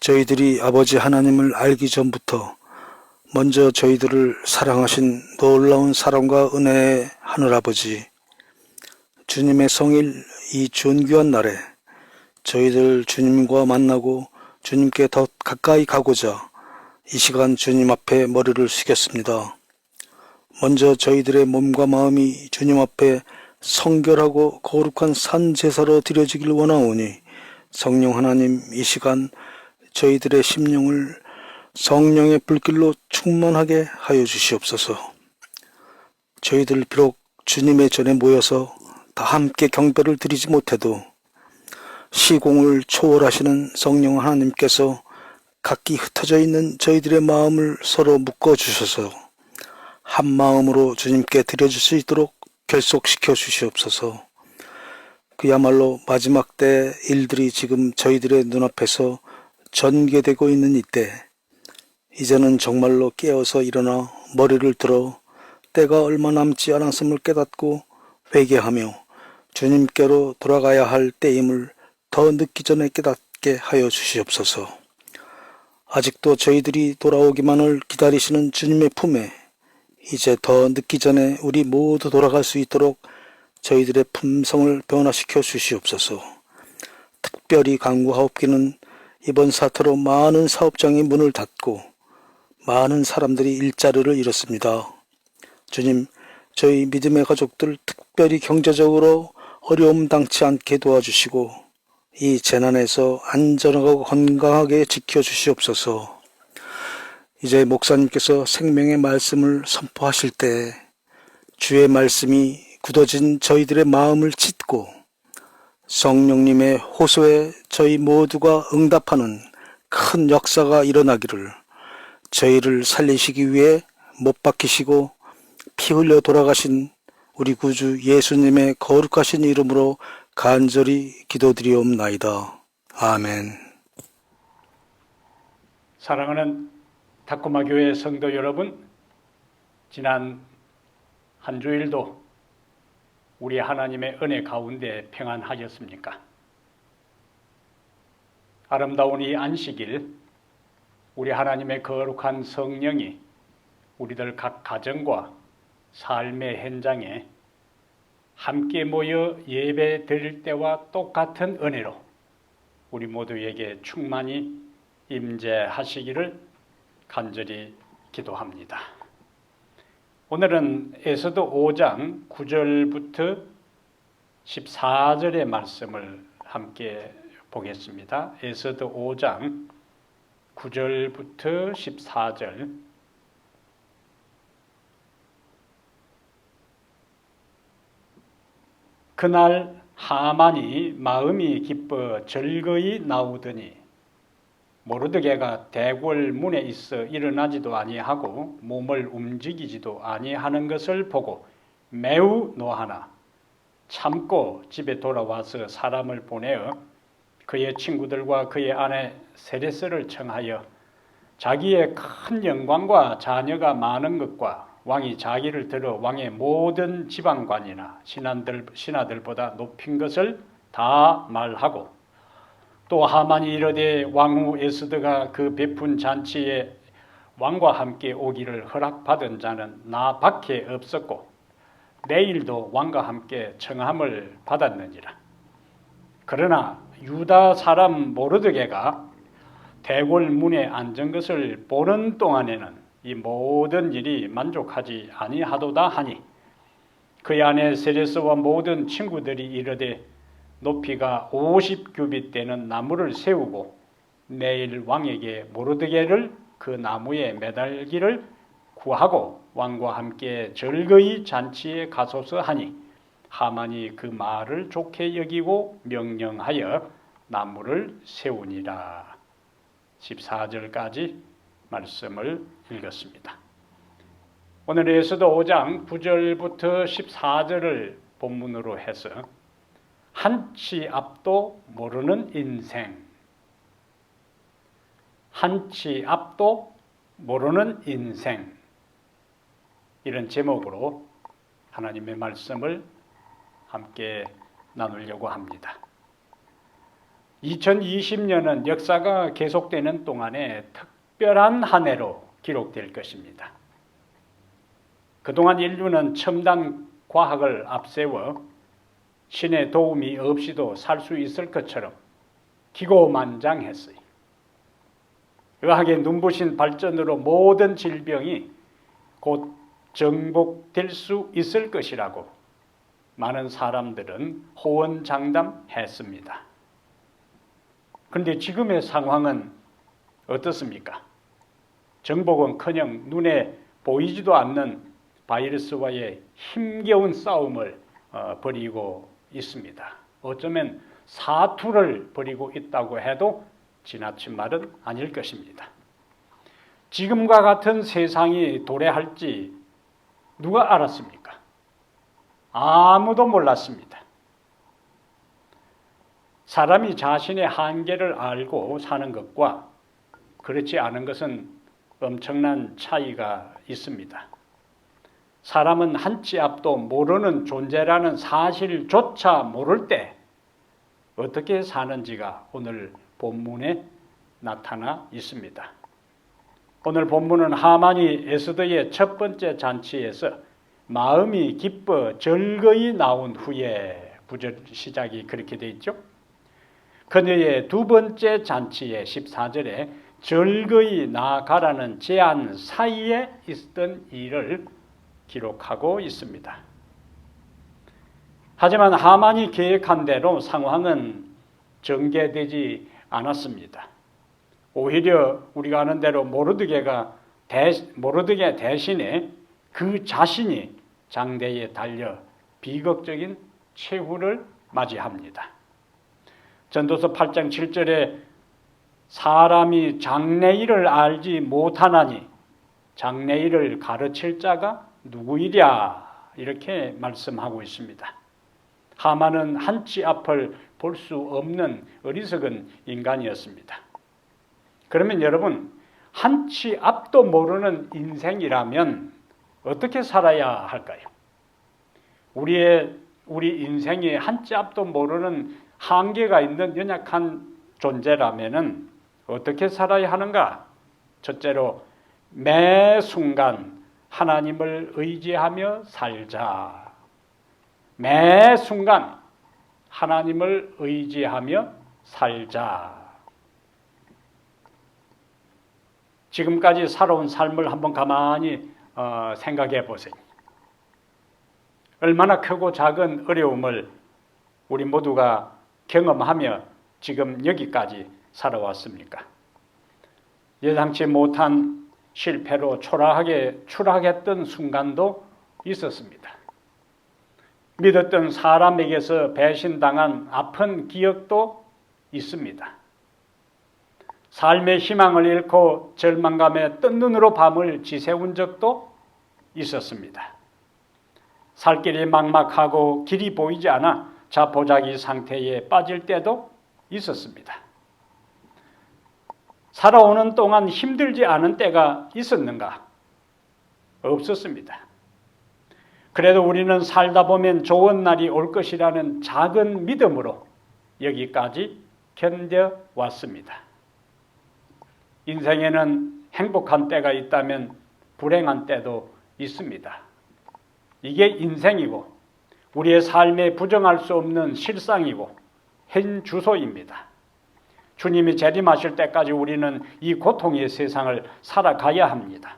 저희들이 아버지 하나님을 알기 전부터 먼저 저희들을 사랑하신 놀라운 사랑과 은혜의 하늘아버지, 주님의 성일 이 존귀한 날에 저희들 주님과 만나고 주님께 더 가까이 가고자 이 시간 주님 앞에 머리를 숙였습니다. 먼저 저희들의 몸과 마음이 주님 앞에 성결하고 거룩한 산제사로 드려지길 원하오니 성령 하나님, 이 시간 저희들의 심령을 성령의 불길로 충만하게 하여 주시옵소서. 저희들 비록 주님의 전에 모여서 다 함께 경배를 드리지 못해도 시공을 초월하시는 성령 하나님께서 각기 흩어져 있는 저희들의 마음을 서로 묶어주셔서 한 마음으로 주님께 드려줄 수 있도록 결속시켜 주시옵소서. 그야말로 마지막 때 일들이 지금 저희들의 눈앞에서 전개되고 있는 이때, 이제는 정말로 깨어서 일어나 머리를 들어 때가 얼마 남지 않았음을 깨닫고 회개하며 주님께로 돌아가야 할 때임을 더 늦기 전에 깨닫게 하여 주시옵소서. 아직도 저희들이 돌아오기만을 기다리시는 주님의 품에 이제 더 늦기 전에 우리 모두 돌아갈 수 있도록 저희들의 품성을 변화시켜 주시옵소서. 특별히 간구하옵기는 이번 사태로 많은 사업장이 문을 닫고 많은 사람들이 일자리를 잃었습니다. 주님, 저희 믿음의 가족들 특별히 경제적으로 어려움 당치 않게 도와주시고 이 재난에서 안전하고 건강하게 지켜주시옵소서. 이제 목사님께서 생명의 말씀을 선포하실 때 주의 말씀이 굳어진 저희들의 마음을 찢고 성령님의 호소에 저희 모두가 응답하는 큰 역사가 일어나기를 저희를 살리시기 위해 못 박히시고 피 흘려 돌아가신 우리 구주 예수님의 거룩하신 이름으로 간절히 기도드리옵나이다. 아멘. 사랑하는 다코마 교회 성도 여러분, 지난 한 주일도 우리 하나님의 은혜 가운데 평안하셨습니까? 아름다운 이 안식일, 우리 하나님의 거룩한 성령이 우리들 각 가정과 삶의 현장에 함께 모여 예배 드릴 때와 똑같은 은혜로 우리 모두에게 충만히 임재하시기를 간절히 기도합니다. 오늘은 에스더 5장 9절부터 14절의 말씀을 함께 보겠습니다. 에스더 5장 9절부터 14절. 그날 하만이 마음이 기뻐 즐거이 나오더니 모르드게가 대궐 문에 있어 일어나지도 아니하고 몸을 움직이지도 아니하는 것을 보고 매우 노하나 참고 집에 돌아와서 사람을 보내어 그의 친구들과 그의 아내 세레스를 청하여 자기의 큰 영광과 자녀가 많은 것과 왕이 자기를 들어 왕의 모든 지방관이나 신하들보다 높인 것을 다 말하고, 또 하만이 이르되 왕후 에스더가 그 베푼 잔치에 왕과 함께 오기를 허락받은 자는 나 밖에 없었고 내일도 왕과 함께 청함을 받았느니라. 그러나 유다 사람 모르드게가 대궐 문에 앉은 것을 보는 동안에는 이 모든 일이 만족하지 아니하도다 하니 그의 아내 세레스와 모든 친구들이 이르되 높이가 50규빗 되는 나무를 세우고 내일 왕에게 모르드게를 그 나무에 매달기를 구하고 왕과 함께 즐거이 잔치에 가소서 하니 하만이 그 말을 좋게 여기고 명령하여 나무를 세우니라. 14절까지 말씀을 읽었습니다. 오늘 에스더 5장 9절부터 14절을 본문으로 해서 한치 앞도 모르는 인생, 한치 앞도 모르는 인생, 이런 제목으로 하나님의 말씀을 함께 나누려고 합니다. 2020년은 역사가 계속되는 동안에 특별한 한 해로 기록될 것입니다. 그동안 인류는 첨단 과학을 앞세워 신의 도움이 없이도 살 수 있을 것처럼 기고만장했어요. 의학의 눈부신 발전으로 모든 질병이 곧 정복될 수 있을 것이라고 많은 사람들은 호언장담했습니다. 그런데 지금의 상황은 어떻습니까? 정복은커녕 눈에 보이지도 않는 바이러스와의 힘겨운 싸움을 벌이고 있습니다. 어쩌면 사투를 벌이고 있다고 해도 지나친 말은 아닐 것입니다. 지금과 같은 세상이 도래할지 누가 알았습니까? 아무도 몰랐습니다. 사람이 자신의 한계를 알고 사는 것과 그렇지 않은 것은 엄청난 차이가 있습니다. 사람은 한치 앞도 모르는 존재라는 사실조차 모를 때 어떻게 사는지가 오늘 본문에 나타나 있습니다. 오늘 본문은 하만이 에스더의 첫 번째 잔치에서 마음이 기뻐 즐거이 나온 후에 구절 시작이 그렇게 되어 있죠. 그녀의 두 번째 잔치의 14절에 즐거이 나아가라는 제안 사이에 있었던 일을 기록하고 있습니다. 하지만 하만이 계획한 대로 상황은 전개되지 않았습니다. 오히려 우리가 아는 대로 모르드게 대신에 그 자신이 장대에 달려 비극적인 최후를 맞이합니다. 전도서 8장 7절에 사람이 장래일을 알지 못하나니 장래일을 가르칠 자가 누구이랴 이렇게 말씀하고 있습니다. 하만은 한치 앞을 볼 수 없는 어리석은 인간이었습니다. 그러면 여러분, 한치 앞도 모르는 인생이라면 어떻게 살아야 할까요? 우리 인생이 한치 앞도 모르는 한계가 있는 연약한 존재라면 어떻게 살아야 하는가? 첫째로 매 순간 하나님을 의지하며 살자. 매 순간 하나님을 의지하며 살자. 지금까지 살아온 삶을 한번 가만히 생각해 보세요. 얼마나 크고 작은 어려움을 우리 모두가 경험하며 지금 여기까지 살아왔습니까? 예상치 못한 실패로 추락했던 순간도 있었습니다. 믿었던 사람에게서 배신당한 아픈 기억도 있습니다. 삶의 희망을 잃고 절망감에 뜬 눈으로 밤을 지새운 적도 있었습니다. 살 길이 막막하고 길이 보이지 않아 자포자기 상태에 빠질 때도 있었습니다. 살아오는 동안 힘들지 않은 때가 있었는가? 없었습니다. 그래도 우리는 살다 보면 좋은 날이 올 것이라는 작은 믿음으로 여기까지 견뎌왔습니다. 인생에는 행복한 때가 있다면 불행한 때도 있습니다. 이게 인생이고 우리의 삶에 부정할 수 없는 실상이고 현 주소입니다. 주님이 재림하실 때까지 우리는 이 고통의 세상을 살아가야 합니다.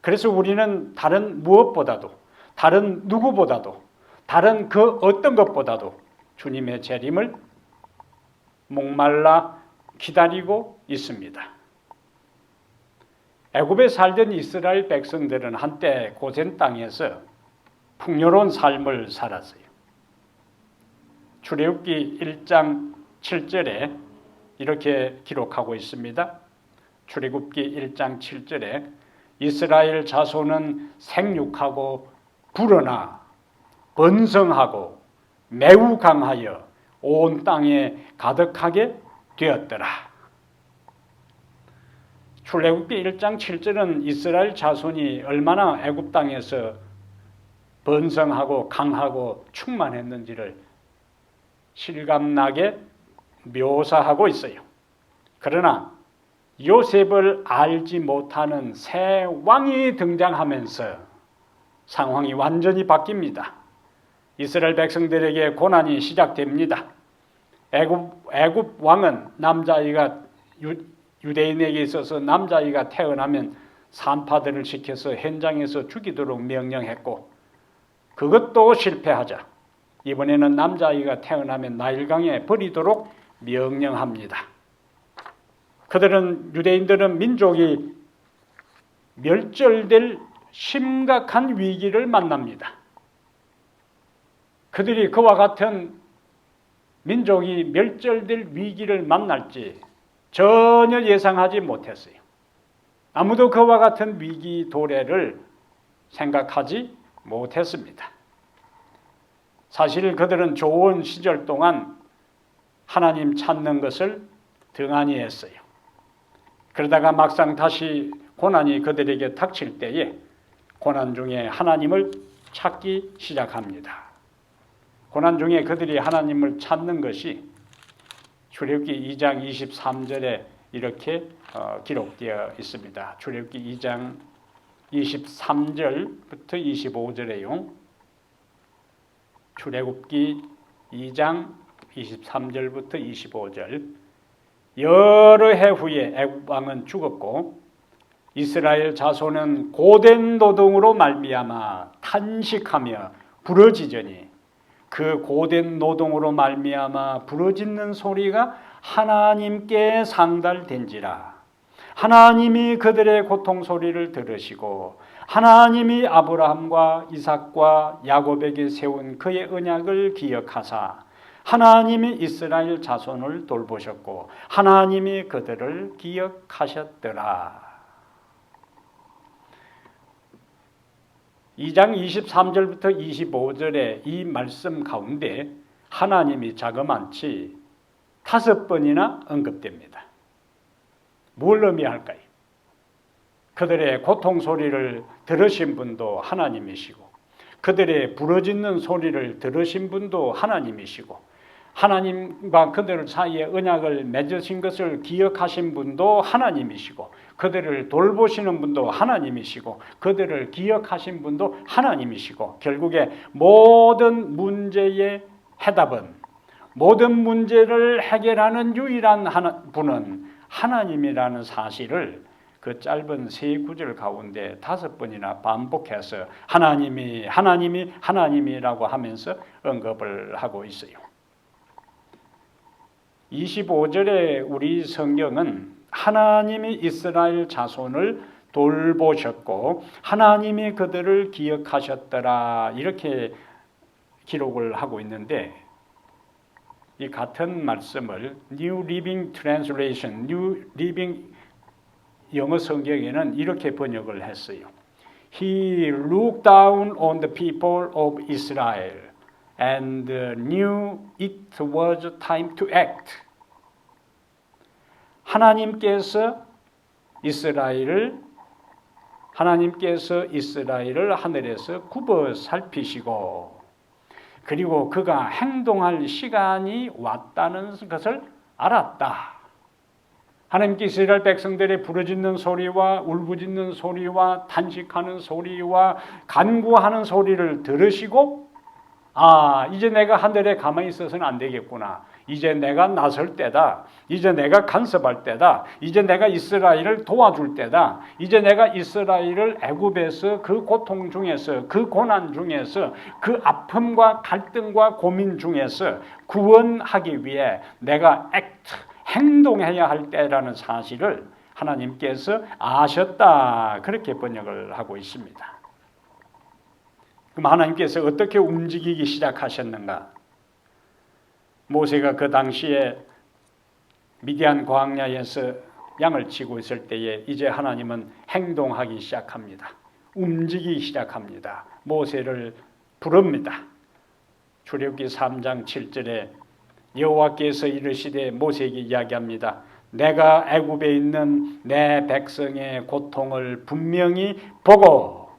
그래서 우리는 다른 무엇보다도, 다른 누구보다도, 다른 그 어떤 것보다도 주님의 재림을 목말라 기다리고 있습니다. 애굽에 살던 이스라엘 백성들은 한때 고센 땅에서 풍요로운 삶을 살았어요. 출애굽기 1장 7절에 이렇게 기록하고 있습니다. 출애굽기 1장 7절에 이스라엘 자손은 생육하고 불어나 번성하고 매우 강하여 온 땅에 가득하게 되었더라. 출애굽기 1장 7절은 이스라엘 자손이 얼마나 애굽 땅에서 번성하고 강하고 충만했는지를 실감나게 묘사하고 있어요. 그러나 요셉을 알지 못하는 새 왕이 등장하면서 상황이 완전히 바뀝니다. 이스라엘 백성들에게 고난이 시작됩니다. 애굽 왕은 남자아이가 유대인에게 있어서 남자아이가 태어나면 산파들을 시켜서 현장에서 죽이도록 명령했고 그것도 실패하자 이번에는 남자아이가 태어나면 나일강에 버리도록 명령합니다. 유대인들은 민족이 멸절될 심각한 위기를 만납니다. 그들이 그와 같은 민족이 멸절될 위기를 만날지 전혀 예상하지 못했어요. 아무도 그와 같은 위기 도래를 생각하지 못했습니다. 사실 그들은 좋은 시절 동안 하나님 찾는 것을 등한히 했어요. 그러다가 막상 다시 고난이 그들에게 닥칠 때에 고난 중에 하나님을 찾기 시작합니다. 고난 중에 그들이 하나님을 찾는 것이 출애굽기 2장 23절에 이렇게 기록되어 있습니다. 출애굽기 2장 23절부터 25절에요. 출애굽기 2장 23절부터 25절. 여러 해 후에 애굽 왕은 죽었고 이스라엘 자손은 고된 노동으로 말미암아 탄식하며 부르짖으니 그 고된 노동으로 말미암아 부르짖는 소리가 하나님께 상달된지라. 하나님이 그들의 고통 소리를 들으시고 하나님이 아브라함과 이삭과 야곱에게 세운 그의 언약을 기억하사 하나님이 이스라엘 자손을 돌보셨고 하나님이 그들을 기억하셨더라. 2장 23절부터 25절의 이 말씀 가운데 하나님이 자그만치 5번이나 언급됩니다. 뭘 의미할까요? 그들의 고통 소리를 들으신 분도 하나님이시고 그들의 부르짖는 소리를 들으신 분도 하나님이시고 하나님과 그들 사이에 언약을 맺으신 것을 기억하신 분도 하나님이시고 그들을 돌보시는 분도 하나님이시고 그들을 기억하신 분도 하나님이시고 결국에 모든 문제의 해답은 모든 문제를 해결하는 유일한 분은 하나님이라는 사실을 그 짧은 세 구절 가운데 5번이나 반복해서 하나님이라고 하면서 언급을 하고 있어요. 25절에 우리 성경은 하나님이 이스라엘 자손을 돌보셨고 하나님이 그들을 기억하셨더라 이렇게 기록을 하고 있는데 이 같은 말씀을 New Living Translation, New Living 영어 성경에는 이렇게 번역을 했어요. He looked down on the people of Israel and knew it was time to act. 하나님께서 이스라엘을 하늘에서 굽어 살피시고 그리고 그가 행동할 시간이 왔다는 것을 알았다. 하나님께 이스라엘 백성들의 부르짖는 소리와 울부짖는 소리와 탄식하는 소리와 간구하는 소리를 들으시고 이제 내가 하늘에 가만히 있어서는 안 되겠구나. 이제 내가 나설 때다. 이제 내가 간섭할 때다. 이제 내가 이스라엘을 도와줄 때다. 이제 내가 이스라엘을 애굽에서 그 고통 중에서 그 고난 중에서 그 아픔과 갈등과 고민 중에서 구원하기 위해 내가 행동해야 할 때라는 사실을 하나님께서 아셨다. 그렇게 번역을 하고 있습니다. 그럼 하나님께서 어떻게 움직이기 시작하셨는가? 모세가 그 당시에 미디안 광야에서 양을 치고 있을 때에 이제 하나님은 행동하기 시작합니다. 움직이기 시작합니다. 모세를 부릅니다. 출애굽기 3장 7절에 여호와께서 이르시되 모세에게 이야기합니다. 내가 애굽에 있는 내 백성의 고통을 분명히 보고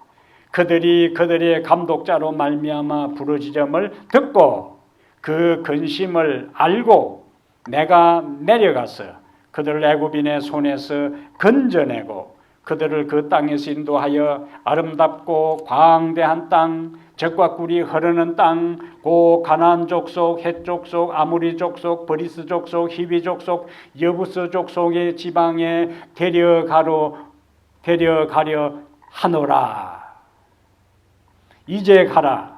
그들이 그들의 감독자로 말미암아 부르짖음을 듣고 그 근심을 알고 내가 내려가서 그들을 애굽인의 손에서 건져내고 그들을 그 땅에서 인도하여 아름답고 광대한 땅, 젖과 꿀이 흐르는 땅, 고 가나안 족속, 헷 족속, 아모리 족속, 브리스 족속, 히비 족속, 여부스 족속의 지방에 데려가려 하노라. 이제 가라.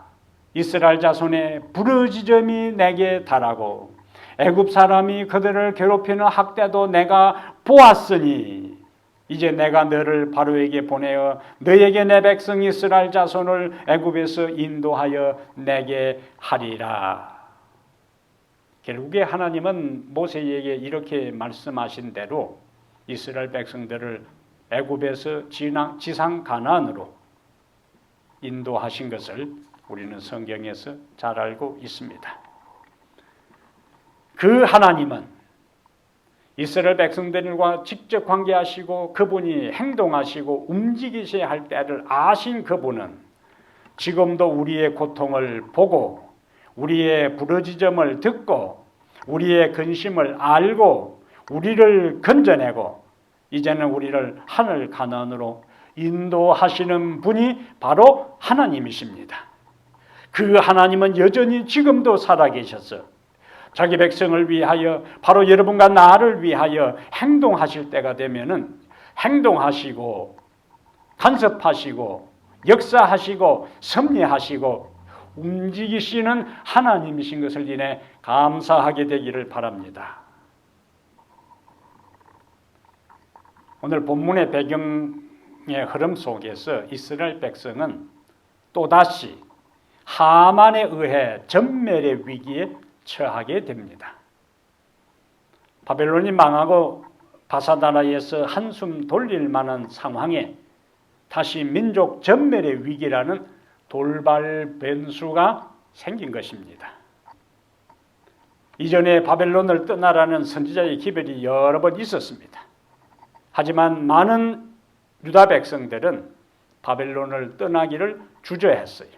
이스라엘 자손의 부르짖음이 내게 달하고 애굽 사람이 그들을 괴롭히는 학대도 내가 보았으니 이제 내가 너를 바로에게 보내어 너에게 내 백성 이스라엘 자손을 애굽에서 인도하여 내게 하리라. 결국에 하나님은 모세에게 이렇게 말씀하신 대로 이스라엘 백성들을 애굽에서 지상 가나안으로 인도하신 것을 우리는 성경에서 잘 알고 있습니다. 그 하나님은 이스라엘 백성들과 직접 관계하시고 그분이 행동하시고 움직이셔야 할 때를 아신 그분은 지금도 우리의 고통을 보고 우리의 부르짖음을 듣고 우리의 근심을 알고 우리를 건져내고 이제는 우리를 하늘 가나안으로 인도하시는 분이 바로 하나님이십니다. 그 하나님은 여전히 지금도 살아계셔서 자기 백성을 위하여, 바로 여러분과 나를 위하여 행동하실 때가 되면은 행동하시고 간섭하시고 역사하시고 섭리하시고 움직이시는 하나님이신 것을 인해 감사하게 되기를 바랍니다. 오늘 본문의 배경의 흐름 속에서 이스라엘 백성은 또다시 하만에 의해 전멸의 위기에 처하게 됩니다. 바벨론이 망하고 바사다라에서 한숨 돌릴 만한 상황에 다시 민족 전멸의 위기라는 돌발 변수가 생긴 것입니다. 이전에 바벨론을 떠나라는 선지자의 기별이 여러 번 있었습니다. 하지만 많은 유다 백성들은 바벨론을 떠나기를 주저했어요.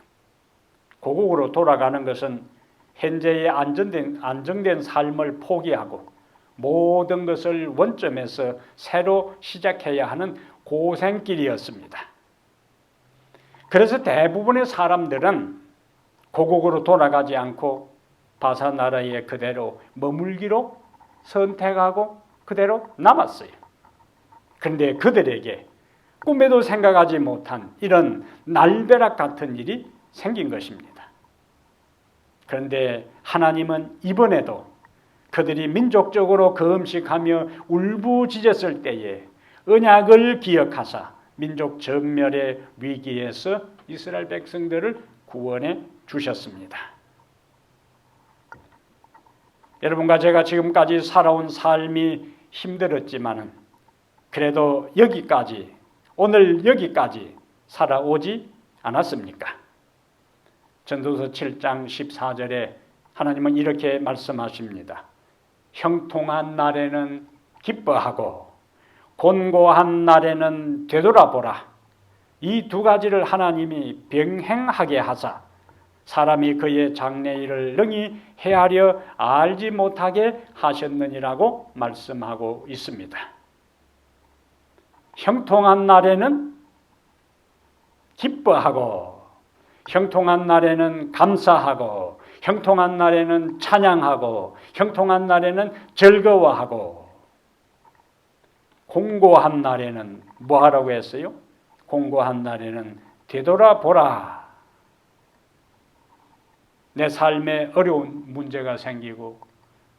고국으로 돌아가는 것은 현재의 안정된 삶을 포기하고 모든 것을 원점에서 새로 시작해야 하는 고생길이었습니다. 그래서 대부분의 사람들은 고국으로 돌아가지 않고 바사 나라에 그대로 머물기로 선택하고 그대로 남았어요. 그런데 그들에게 꿈에도 생각하지 못한 이런 날벼락 같은 일이 생긴 것입니다. 그런데 하나님은 이번에도 그들이 민족적으로 금식하며 울부짖었을 때에 언약을 기억하사 민족 전멸의 위기에서 이스라엘 백성들을 구원해 주셨습니다. 여러분과 제가 지금까지 살아온 삶이 힘들었지만은 그래도 여기까지, 오늘 여기까지 살아오지 않았습니까? 전도서 7장 14절에 하나님은 이렇게 말씀하십니다. 형통한 날에는 기뻐하고 곤고한 날에는 되돌아보라. 이 두 가지를 하나님이 병행하게 하사 사람이 그의 장래일을 능히 헤아려 알지 못하게 하셨느니라고 말씀하고 있습니다. 형통한 날에는 기뻐하고 형통한 날에는 감사하고 형통한 날에는 찬양하고 형통한 날에는 즐거워하고 공고한 날에는 뭐 하라고 했어요? 공고한 날에는 되돌아보라. 내 삶에 어려운 문제가 생기고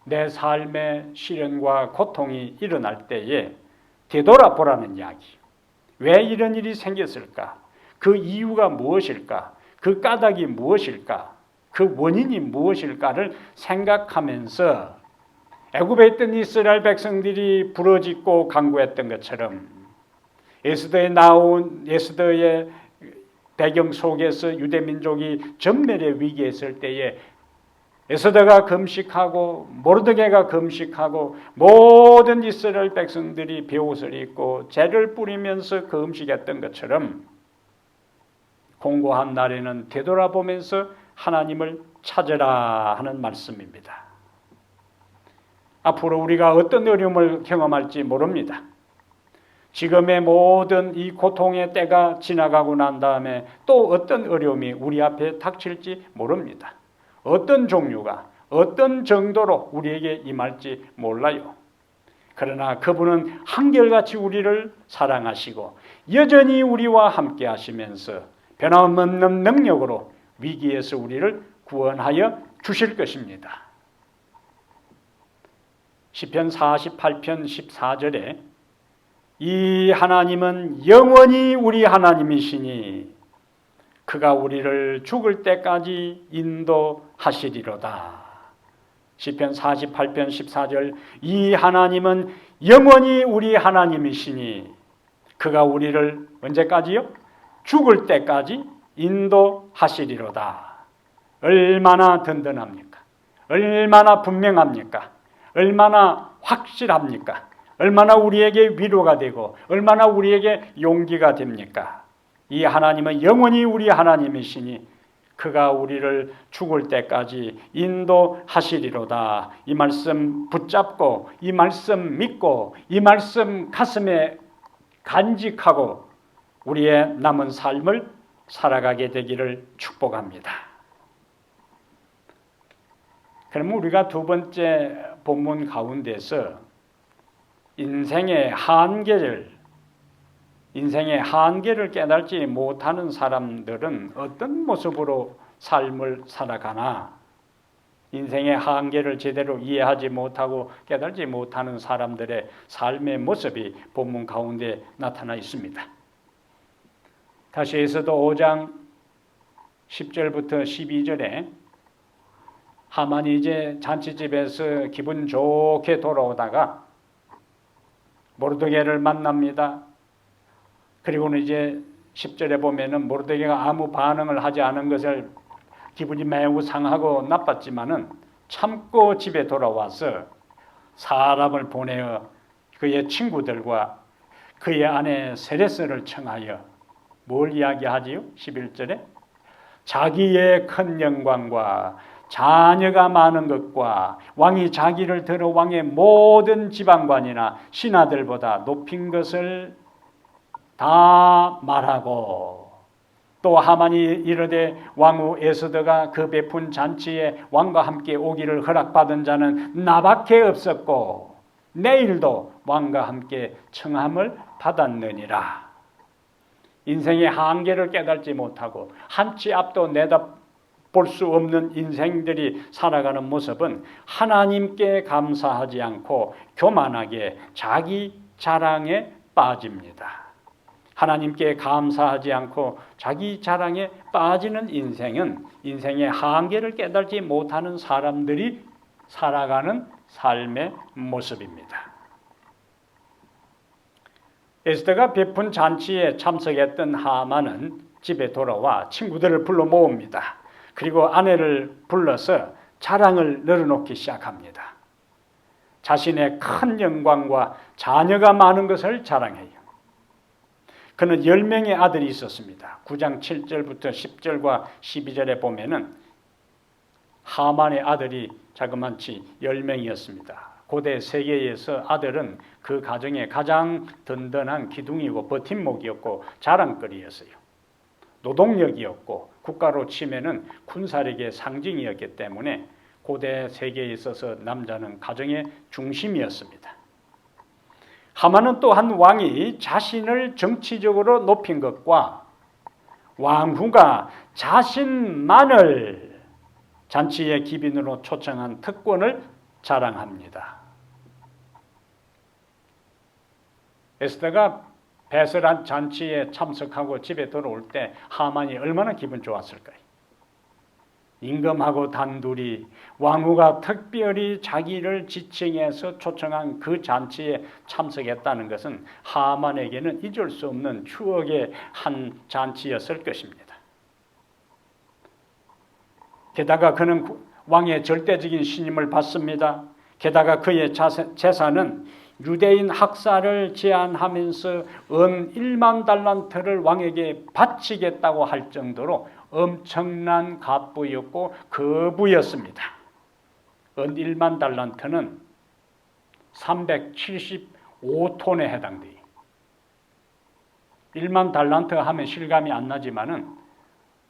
내 삶에 시련과 고통이 일어날 때에 되돌아보라는 이야기. 왜 이런 일이 생겼을까? 그 이유가 무엇일까? 그 까닭이 무엇일까? 그 원인이 무엇일까를 생각하면서 애굽에 있던 이스라엘 백성들이 부르짖고 간구했던 것처럼 에스더의 배경 속에서 유대 민족이 전멸의 위기에 있을 때에 에스더가 금식하고 모르드게가 금식하고 모든 이스라엘 백성들이 베옷을 입고 재를 뿌리면서 금식했던 것처럼 공고한 날에는 되돌아보면서 하나님을 찾으라 하는 말씀입니다. 앞으로 우리가 어떤 어려움을 경험할지 모릅니다. 지금의 모든 이 고통의 때가 지나가고 난 다음에 또 어떤 어려움이 우리 앞에 닥칠지 모릅니다. 어떤 종류가 어떤 정도로 우리에게 임할지 몰라요. 그러나 그분은 한결같이 우리를 사랑하시고 여전히 우리와 함께 하시면서 변함없는 능력으로 위기에서 우리를 구원하여 주실 것입니다. 시편 48편 14절에 이 하나님은 영원히 우리 하나님이시니 그가 우리를 죽을 때까지 인도하시리로다. 시편 48편 14절 이 하나님은 영원히 우리 하나님이시니 그가 우리를 언제까지요? 죽을 때까지 인도하시리로다. 얼마나 든든합니까? 얼마나 분명합니까? 얼마나 확실합니까? 얼마나 우리에게 위로가 되고 얼마나 우리에게 용기가 됩니까? 이 하나님은 영원히 우리 하나님이시니 그가 우리를 죽을 때까지 인도하시리로다. 이 말씀 붙잡고 이 말씀 믿고 이 말씀 가슴에 간직하고 우리의 남은 삶을 살아가게 되기를 축복합니다. 그러면 우리가 두 번째 본문 가운데서 인생의 한계를 깨닫지 못하는 사람들은 어떤 모습으로 삶을 살아가나, 인생의 한계를 제대로 이해하지 못하고 깨닫지 못하는 사람들의 삶의 모습이 본문 가운데 나타나 있습니다. 다시 에스더 5장 10절부터 12절에 하만이 이제 잔치집에서 기분 좋게 돌아오다가 모르드게를 만납니다. 그리고는 이제 10절에 보면은 모르드게가 아무 반응을 하지 않은 것을 기분이 매우 상하고 나빴지만은 참고 집에 돌아와서 사람을 보내어 그의 친구들과 그의 아내 세레스를 청하여 뭘 이야기하지요? 11절에 자기의 큰 영광과 자녀가 많은 것과 왕이 자기를 들어 왕의 모든 지방관이나 신하들보다 높인 것을 다 말하고, 또 하만이 이르되 왕후 에스더가 그 베푼 잔치에 왕과 함께 오기를 허락받은 자는 나밖에 없었고 내일도 왕과 함께 청함을 받았느니라. 인생의 한계를 깨닫지 못하고 한치 앞도 내다볼 수 없는 인생들이 살아가는 모습은 하나님께 감사하지 않고 교만하게 자기 자랑에 빠집니다. 하나님께 감사하지 않고 자기 자랑에 빠지는 인생은 인생의 한계를 깨닫지 못하는 사람들이 살아가는 삶의 모습입니다. 에스더가 베푼 잔치에 참석했던 하만은 집에 돌아와 친구들을 불러 모읍니다. 그리고 아내를 불러서 자랑을 늘어놓기 시작합니다. 자신의 큰 영광과 자녀가 많은 것을 자랑해요. 그는 10명의 아들이 있었습니다. 9장 7절부터 10절과 12절에 보면은 하만의 아들이 자그만치 10명이었습니다. 고대 세계에서 아들은 그 가정의 가장 든든한 기둥이고 버팀목이었고 자랑거리였어요. 노동력이었고 국가로 치면은 군사력의 상징이었기 때문에 고대 세계에 있어서 남자는 가정의 중심이었습니다. 하만은 또한 왕이 자신을 정치적으로 높인 것과 왕후가 자신만을 잔치의 기빈으로 초청한 특권을 자랑합니다. 에스더가 배설한 잔치에 참석하고 집에 돌아올 때 하만이 얼마나 기분 좋았을까요? 임금하고 단둘이 왕후가 특별히 자기를 지칭해서 초청한 그 잔치에 참석했다는 것은 하만에게는 잊을 수 없는 추억의 한 잔치였을 것입니다. 게다가 그는 왕의 절대적인 신임을 받습니다. 게다가 그의 재산은 유대인 학살을 제안하면서 은 1만 달란트를 왕에게 바치겠다고 할 정도로 엄청난 갑부였고 거부였습니다. 은 1만 달란트는 375톤에 해당돼요. 1만 달란트 하면 실감이 안 나지만은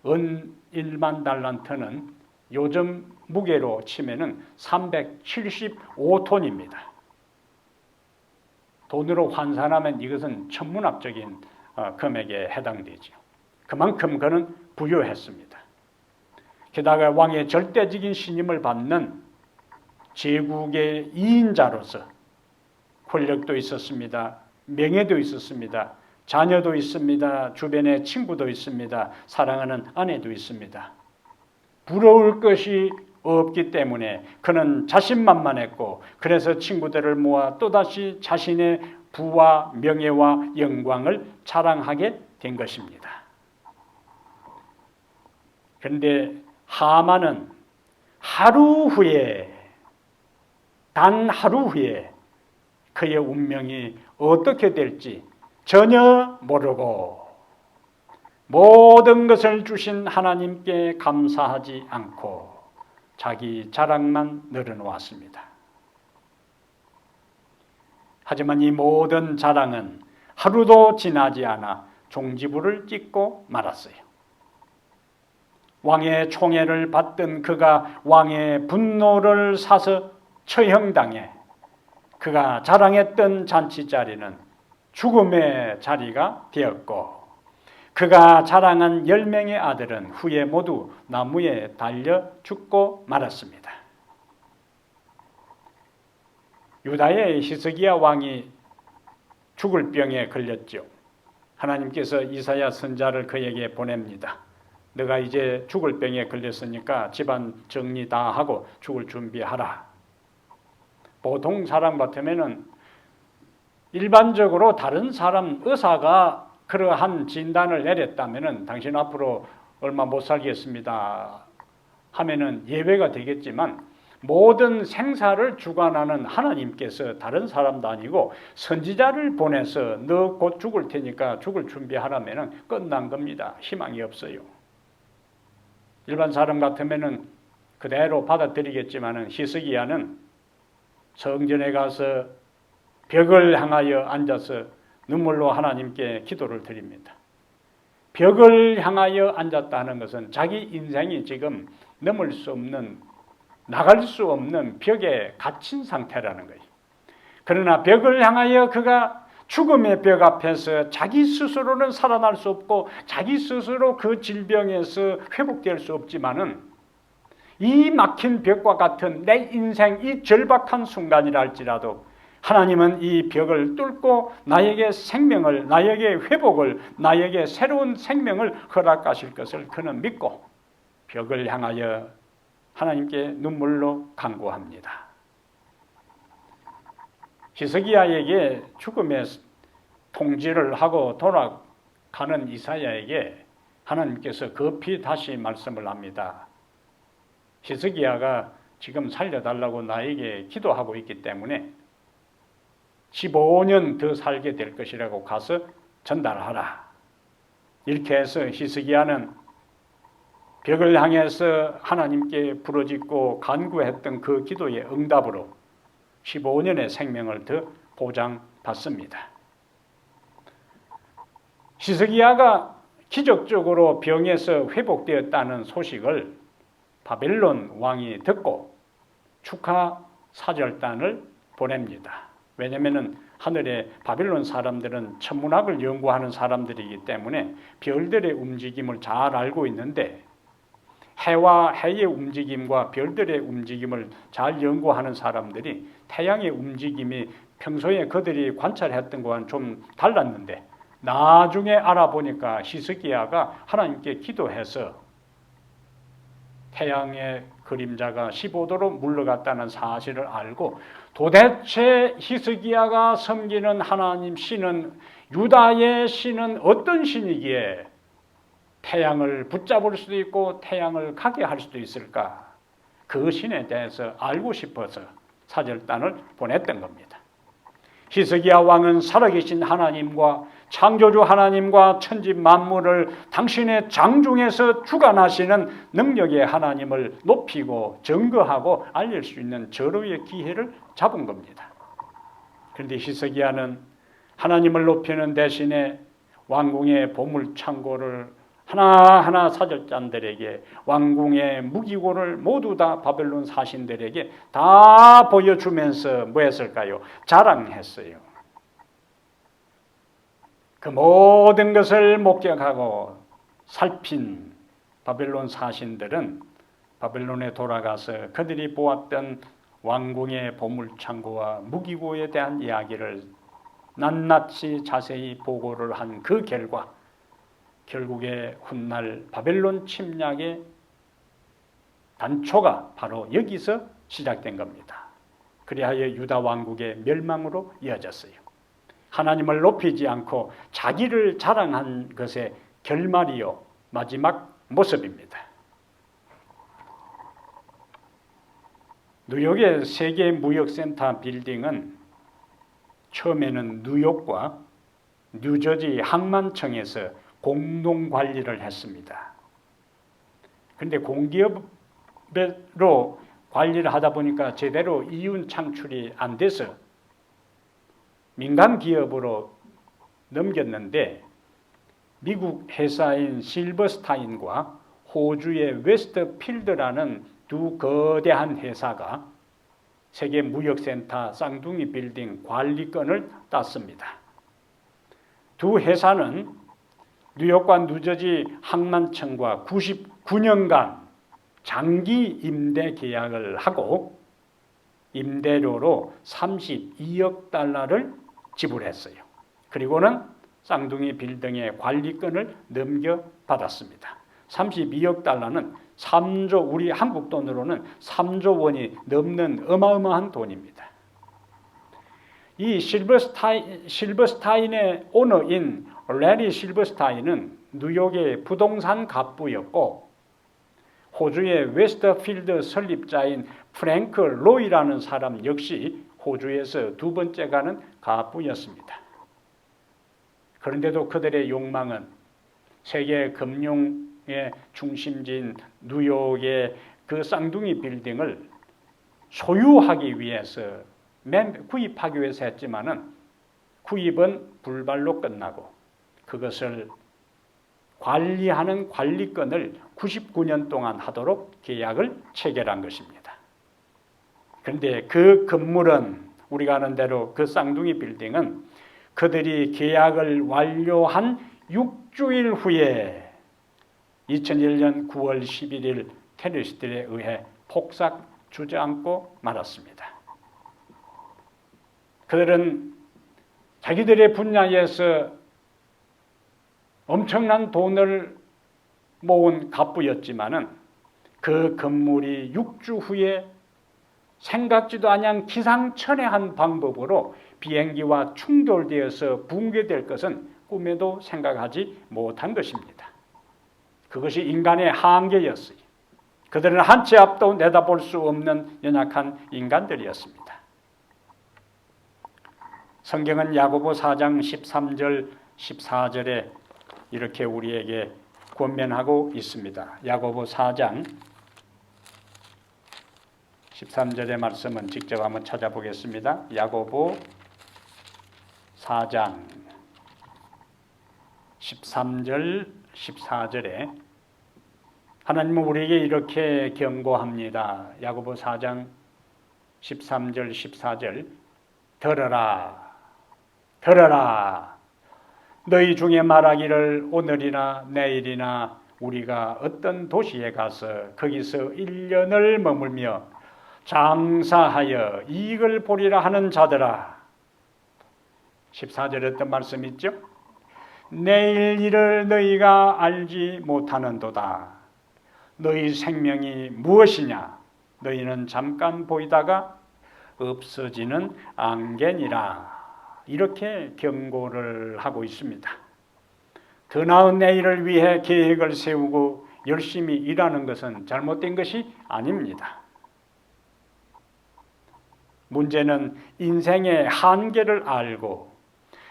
은 1만 달란트는 요즘 무게로 치면은 375톤입니다. 돈으로 환산하면 이것은 천문학적인 금액에 해당되죠. 그만큼 그는 부유했습니다. 게다가 왕의 절대적인 신임을 받는 제국의 2인자로서 권력도 있었습니다. 명예도 있었습니다. 자녀도 있습니다. 주변에 친구도 있습니다. 사랑하는 아내도 있습니다. 부러울 것이 없기 때문에 그는 자신만만했고, 그래서 친구들을 모아 또다시 자신의 부와 명예와 영광을 자랑하게 된 것입니다. 그런데 하만은 단 하루 후에 그의 운명이 어떻게 될지 전혀 모르고 모든 것을 주신 하나님께 감사하지 않고 자기 자랑만 늘어놓았습니다. 하지만 이 모든 자랑은 하루도 지나지 않아 종지부를 찍고 말았어요. 왕의 총애를 받던 그가 왕의 분노를 사서 처형당해 그가 자랑했던 잔치자리는 죽음의 자리가 되었고 그가 자랑한 10명의 아들은 후에 모두 나무에 달려 죽고 말았습니다. 유다의 히스기야 왕이 죽을 병에 걸렸죠. 하나님께서 이사야 선자를 그에게 보냅니다. 너가 이제 죽을 병에 걸렸으니까 집안 정리 다 하고 죽을 준비하라. 보통 사람 같으면은 일반적으로 다른 사람 의사가 그러한 진단을 내렸다면은 당신 앞으로 얼마 못 살겠습니다 하면은 예외가 되겠지만 모든 생사를 주관하는 하나님께서 다른 사람도 아니고 선지자를 보내서 너 곧 죽을 테니까 죽을 준비하라면은 끝난 겁니다. 희망이 없어요. 일반 사람 같으면은 그대로 받아들이겠지만은 히스기야는 성전에 가서 벽을 향하여 앉아서 눈물로 하나님께 기도를 드립니다. 벽을 향하여 앉았다는 것은 자기 인생이 지금 넘을 수 없는, 나갈 수 없는 벽에 갇힌 상태라는 거예요. 그러나 벽을 향하여 그가 죽음의 벽 앞에서 자기 스스로는 살아날 수 없고 자기 스스로 그 질병에서 회복될 수 없지만은 이 막힌 벽과 같은 내 인생 이 절박한 순간이라 할지라도 하나님은 이 벽을 뚫고 나에게 생명을, 나에게 회복을, 나에게 새로운 생명을 허락하실 것을 그는 믿고 벽을 향하여 하나님께 눈물로 간구합니다. 히스기야에게 죽음의 통지를 하고 돌아가는 이사야에게 하나님께서 급히 다시 말씀을 합니다. 히스기야가 지금 살려달라고 나에게 기도하고 있기 때문에 15년 더 살게 될 것이라고 가서 전달하라. 이렇게 해서 히스기야는 벽을 향해서 하나님께 부르짖고 간구했던 그 기도의 응답으로 15년의 생명을 더 보장받습니다. 히스기야가 기적적으로 병에서 회복되었다는 소식을 바벨론 왕이 듣고 축하 사절단을 보냅니다. 왜냐하면 하늘에 바벨론 사람들은 천문학을 연구하는 사람들이기 때문에 별들의 움직임을 잘 알고 있는데 해와 해의 움직임과 별들의 움직임을 잘 연구하는 사람들이 태양의 움직임이 평소에 그들이 관찰했던 것과는 좀 달랐는데 나중에 알아보니까 히스기야가 하나님께 기도해서 태양의 그림자가 15도로 물러갔다는 사실을 알고 도대체 히스기야가 섬기는 하나님 신은 유다의 신은 어떤 신이기에 태양을 붙잡을 수도 있고 태양을 가게 할 수도 있을까? 그 신에 대해서 알고 싶어서 사절단을 보냈던 겁니다. 히스기야 왕은 살아계신 하나님과 창조주 하나님과 천지 만물을 당신의 장중에서 주관하시는 능력의 하나님을 높이고 증거하고 알릴 수 있는 절호의 기회를 잡은 겁니다. 그런데 히스기야는 하나님을 높이는 대신에 왕궁의 보물창고를 하나하나 사절단들에게 왕궁의 무기고를 모두 다 바벨론 사신들에게 다 보여주면서 뭐 했을까요? 자랑했어요. 그 모든 것을 목격하고 살핀 바벨론 사신들은 바벨론에 돌아가서 그들이 보았던 왕궁의 보물창고와 무기고에 대한 이야기를 낱낱이 자세히 보고를 한 그 결과 결국에 훗날 바벨론 침략의 단초가 바로 여기서 시작된 겁니다. 그리하여 유다 왕국의 멸망으로 이어졌어요. 하나님을 높이지 않고 자기를 자랑한 것의 결말이요 마지막 모습입니다. 뉴욕의 세계무역센터 빌딩은 처음에는 뉴욕과 뉴저지 항만청에서 공동 관리를 했습니다. 그런데 공기업으로 관리를 하다 보니까 제대로 이윤 창출이 안 돼서 민간 기업으로 넘겼는데 미국 회사인 실버스타인과 호주의 웨스트필드라는 두 거대한 회사가 세계 무역센터 쌍둥이 빌딩 관리권을 땄습니다. 두 회사는 뉴욕과 뉴저지 항만청과 99년간 장기 임대 계약을 하고 임대료로 32억 달러를 지불했어요. 그리고는 쌍둥이 빌딩의 관리권을 넘겨받았습니다. 32억 달러는 3조, 우리 한국 돈으로는 3조 원이 넘는 어마어마한 돈입니다. 이 실버스타인의 오너인 레리 실버스타인은 뉴욕의 부동산 갑부였고 호주의 웨스트필드 설립자인 프랭크 로이라는 사람 역시 호주에서 두 번째 가는 갑부였습니다. 그런데도 그들의 욕망은 세계 금융의 중심지인 뉴욕의 그 쌍둥이 빌딩을 소유하기 위해서 구입하기 위해서 했지만은 구입은 불발로 끝나고 그것을 관리하는 관리권을 99년 동안 하도록 계약을 체결한 것입니다. 그런데 그 건물은 우리가 아는 대로 그 쌍둥이 빌딩은 그들이 계약을 완료한 6주일 후에 2001년 9월 11일 테러리스트들에 의해 폭삭 주저앉고 말았습니다. 그들은 자기들의 분야에서 엄청난 돈을 모은 갑부였지만은 그 건물이 6주 후에 생각지도 않은 기상천외한 방법으로 비행기와 충돌되어서 붕괴될 것은 꿈에도 생각하지 못한 것입니다. 그것이 인간의 한계였어요. 그들은 한 치 앞도 내다볼 수 없는 연약한 인간들이었습니다. 성경은 야고보 4장 13절 14절에 이렇게 우리에게 권면하고 있습니다. 야고보 4장 13절의 말씀은 직접 한번 찾아보겠습니다. 야고보 4장 13절 14절에 하나님은 우리에게 이렇게 경고합니다. 야고보 4장 13절 14절 들어라 너희 중에 말하기를 오늘이나 내일이나 우리가 어떤 도시에 가서 거기서 1년을 머물며 장사하여 이익을 보리라 하는 자들아. 14절에 어떤 말씀 있죠? 내일 일을 너희가 알지 못하는도다. 너희 생명이 무엇이냐? 너희는 잠깐 보이다가 없어지는 안개니라. 이렇게 경고를 하고 있습니다. 더 나은 내일을 위해 계획을 세우고 열심히 일하는 것은 잘못된 것이 아닙니다. 문제는 인생의 한계를 알고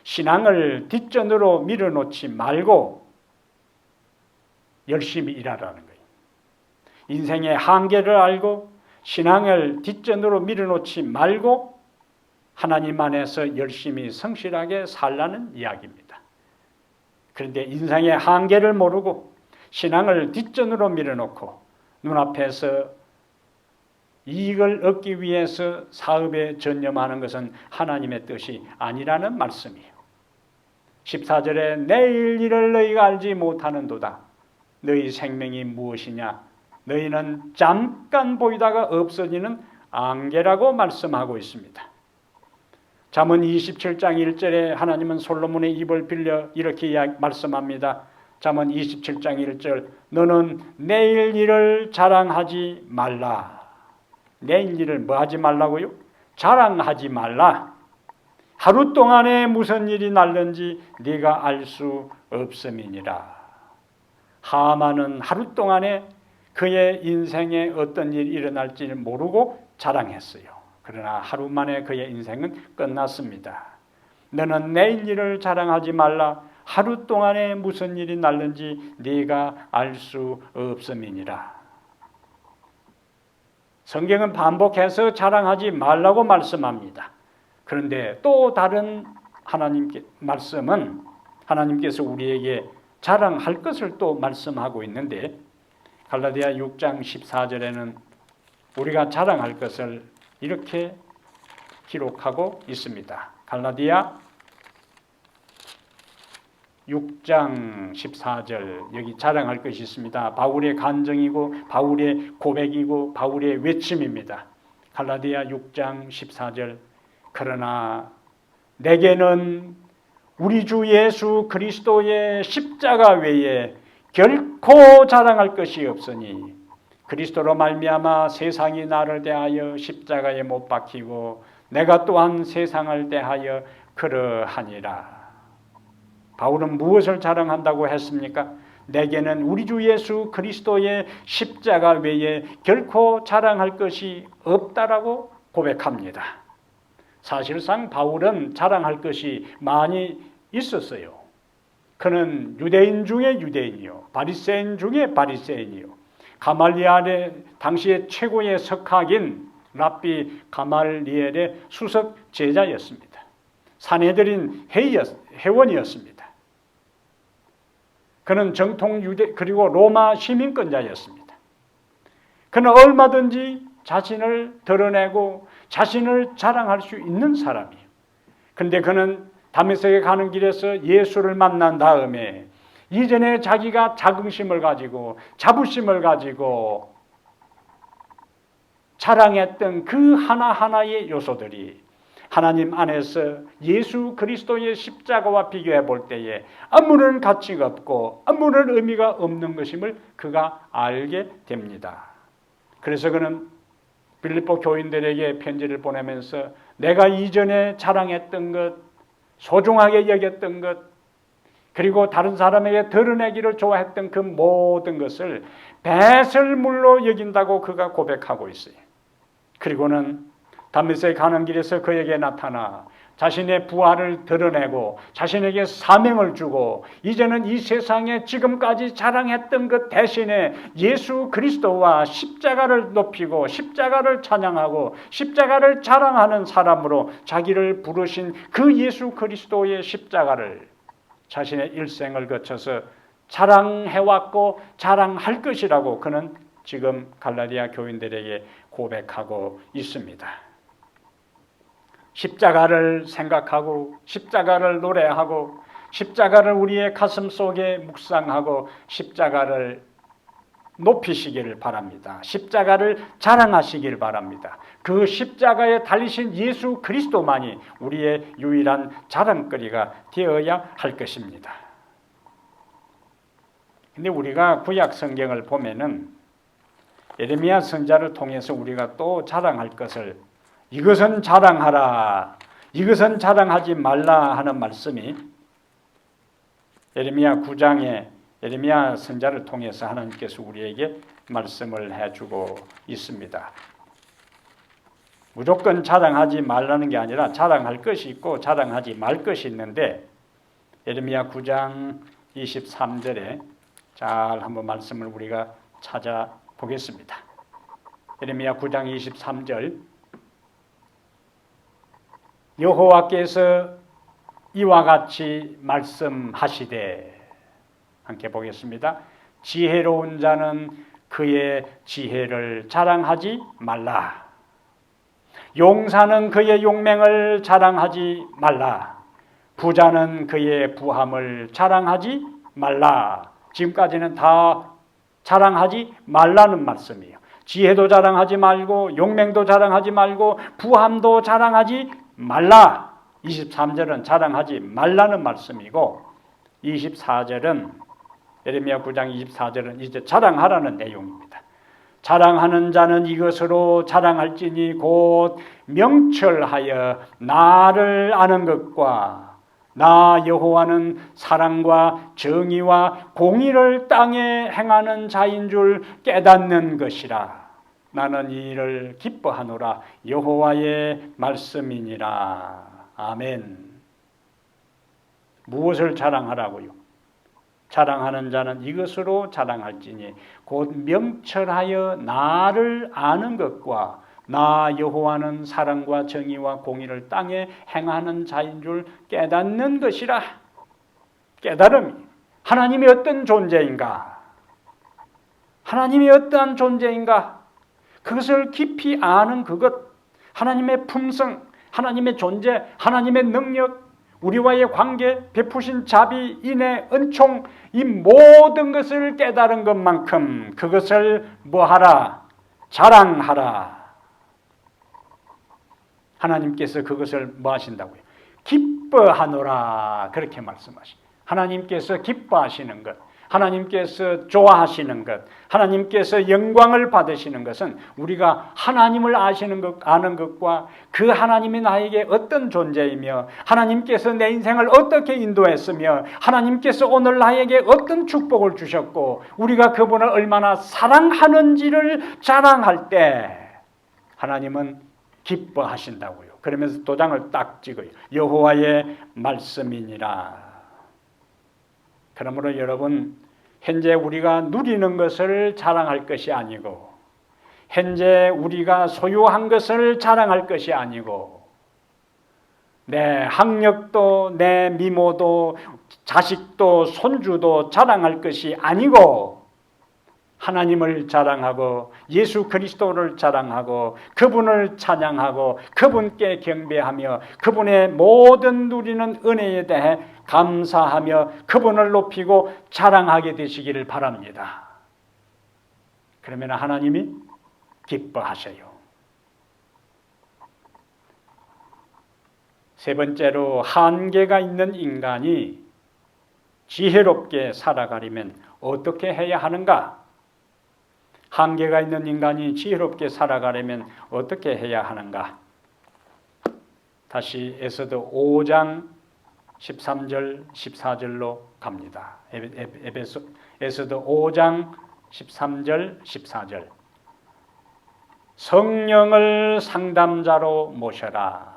신앙을 뒷전으로 밀어놓지 말고 열심히 일하라는 거예요. 인생의 한계를 알고 신앙을 뒷전으로 밀어놓지 말고 하나님 안에서 열심히 성실하게 살라는 이야기입니다. 그런데 인생의 한계를 모르고 신앙을 뒷전으로 밀어놓고 눈앞에서 이익을 얻기 위해서 사업에 전념하는 것은 하나님의 뜻이 아니라는 말씀이에요. 14절에 내일 일을 너희가 알지 못하는도다. 너희 생명이 무엇이냐? 너희는 잠깐 보이다가 없어지는 안개라고 말씀하고 있습니다. 잠언 27장 1절에 하나님은 솔로몬의 입을 빌려 이렇게 말씀합니다. 잠언 27장 1절 너는 내일 일을 자랑하지 말라. 내일 일을 뭐 하지 말라고요? 자랑하지 말라. 하루 동안에 무슨 일이 날는지 네가 알 수 없음이니라. 하만은 하루 동안에 그의 인생에 어떤 일이 일어날지를 모르고 자랑했어요. 그러나 하루 만에 그의 인생은 끝났습니다. 너는 내일 일을 자랑하지 말라. 하루 동안에 무슨 일이 날는지 네가 알 수 없음이니라. 성경은 반복해서 자랑하지 말라고 말씀합니다. 그런데 또 다른 하나님께 말씀은 하나님께서 우리에게 자랑할 것을 또 말씀하고 있는데 갈라디아 6장 14절에는 우리가 자랑할 것을 이렇게 기록하고 있습니다. 갈라디아 6장 14절 여기 자랑할 것이 있습니다. 바울의 간증이고 바울의 고백이고 바울의 외침입니다. 갈라디아 6장 14절 그러나 내게는 우리 주 예수 그리스도의 십자가 외에 결코 자랑할 것이 없으니 그리스도로 말미암아 세상이 나를 대하여 십자가에 못 박히고 내가 또한 세상을 대하여 그러하니라. 바울은 무엇을 자랑한다고 했습니까? 내게는 우리 주 예수 그리스도의 십자가 외에 결코 자랑할 것이 없다라고 고백합니다. 사실상 바울은 자랑할 것이 많이 있었어요. 그는 유대인 중에 유대인이요, 바리새인 중에 바리새인이요, 가말리엘의 당시의 최고의 석학인 랍비 가말리엘의 수석 제자였습니다. 산헤드린 회원이었습니다. 그는 정통 유대 그리고 로마 시민권자였습니다. 그는 얼마든지 자신을 드러내고 자신을 자랑할 수 있는 사람이에요. 그런데 그는 다메섹에 가는 길에서 예수를 만난 다음에 이전에 자기가 자긍심을 가지고 자부심을 가지고 자랑했던 그 하나하나의 요소들이 하나님 안에서 예수 그리스도의 십자가와 비교해 볼 때에 아무런 가치가 없고 아무런 의미가 없는 것임을 그가 알게 됩니다. 그래서 그는 빌립보 교인들에게 편지를 보내면서 내가 이전에 자랑했던 것, 소중하게 여겼던 것, 그리고 다른 사람에게 드러내기를 좋아했던 그 모든 것을 배설물로 여긴다고 그가 고백하고 있어요. 그리고는 다메섹에 가는 길에서 그에게 나타나 자신의 부활을 드러내고 자신에게 사명을 주고 이제는 이 세상에 지금까지 자랑했던 것 대신에 예수 그리스도와 십자가를 높이고 십자가를 찬양하고 십자가를 자랑하는 사람으로 자기를 부르신 그 예수 그리스도의 십자가를 자신의 일생을 거쳐서 자랑해왔고 자랑할 것이라고 그는 지금 갈라디아 교인들에게 고백하고 있습니다. 십자가를 생각하고 십자가를 노래하고 십자가를 우리의 가슴 속에 묵상하고 십자가를 높이시기를 바랍니다. 십자가를 자랑하시길 바랍니다. 그 십자가에 달리신 예수 그리스도만이 우리의 유일한 자랑거리가 되어야 할 것입니다. 근데 우리가 구약 성경을 보면은 예레미야 선지자를 통해서 우리가 또 자랑할 것을 이것은 자랑하라, 이것은 자랑하지 말라 하는 말씀이 예레미야 9장에 예레미야 선지자를 통해서 하나님께서 우리에게 말씀을 해주고 있습니다. 무조건 자랑하지 말라는 게 아니라 자랑할 것이 있고 자랑하지 말 것이 있는데 예레미야 9장 23절에 잘 한번 말씀을 우리가 찾아보겠습니다. 예레미야 9장 23절 여호와께서 이와 같이 말씀하시되 함께 보겠습니다. 지혜로운 자는 그의 지혜를 자랑하지 말라. 용사는 그의 용맹을 자랑하지 말라. 부자는 그의 부함을 자랑하지 말라. 지금까지는 다 자랑하지 말라는 말씀이에요. 지혜도 자랑하지 말고 용맹도 자랑하지 말고 부함도 자랑하지 말라. 23절은 자랑하지 말라는 말씀이고 24절은 예레미야 9장 24절은 이제 자랑하라는 내용입니다. 자랑하는 자는 이것으로 자랑할지니 곧 명철하여 나를 아는 것과 나 여호와는 사랑과 정의와 공의를 땅에 행하는 자인 줄 깨닫는 것이라. 나는 이 일을 기뻐하노라. 여호와의 말씀이니라. 아멘. 무엇을 자랑하라고요? 자랑하는 자는 이것으로 자랑할지니 곧 명철하여 나를 아는 것과 나 여호와는 사랑과 정의와 공의를 땅에 행하는 자인 줄 깨닫는 것이라. 깨달음이 하나님이 어떤 존재인가? 하나님이 어떠한 존재인가? 그것을 깊이 아는 그것, 하나님의 품성, 하나님의 존재, 하나님의 능력, 우리와의 관계, 베푸신 자비, 인애, 은총, 이 모든 것을 깨달은 것만큼 그것을 뭐하라? 자랑하라. 하나님께서 그것을 뭐 하신다고요? 기뻐하노라. 그렇게 말씀하십니다. 하나님께서 기뻐하시는 것, 하나님께서 좋아하시는 것, 하나님께서 영광을 받으시는 것은 우리가 하나님을 아시는 것, 아는 것과 그 하나님이 나에게 어떤 존재이며 하나님께서 내 인생을 어떻게 인도했으며 하나님께서 오늘 나에게 어떤 축복을 주셨고 우리가 그분을 얼마나 사랑하는지를 자랑할 때 하나님은 기뻐하신다고요. 그러면서 도장을 딱 찍어요. 여호와의 말씀이니라. 그러므로 여러분, 현재 우리가 누리는 것을 자랑할 것이 아니고 현재 우리가 소유한 것을 자랑할 것이 아니고 내 학력도 내 미모도 자식도 손주도 자랑할 것이 아니고 하나님을 자랑하고 예수 그리스도를 자랑하고 그분을 찬양하고 그분께 경배하며 그분의 모든 누리는 은혜에 대해 감사하며 그분을 높이고 자랑하게 되시기를 바랍니다. 그러면 하나님이 기뻐하셔요. 세 번째로, 한계가 있는 인간이 지혜롭게 살아가려면 어떻게 해야 하는가? 한계가 있는 인간이 지혜롭게 살아가려면 어떻게 해야 하는가? 다시 에스더 5장 13절 14절로 갑니다. 에스더 5장 13절 14절. 성령을 상담자로 모셔라.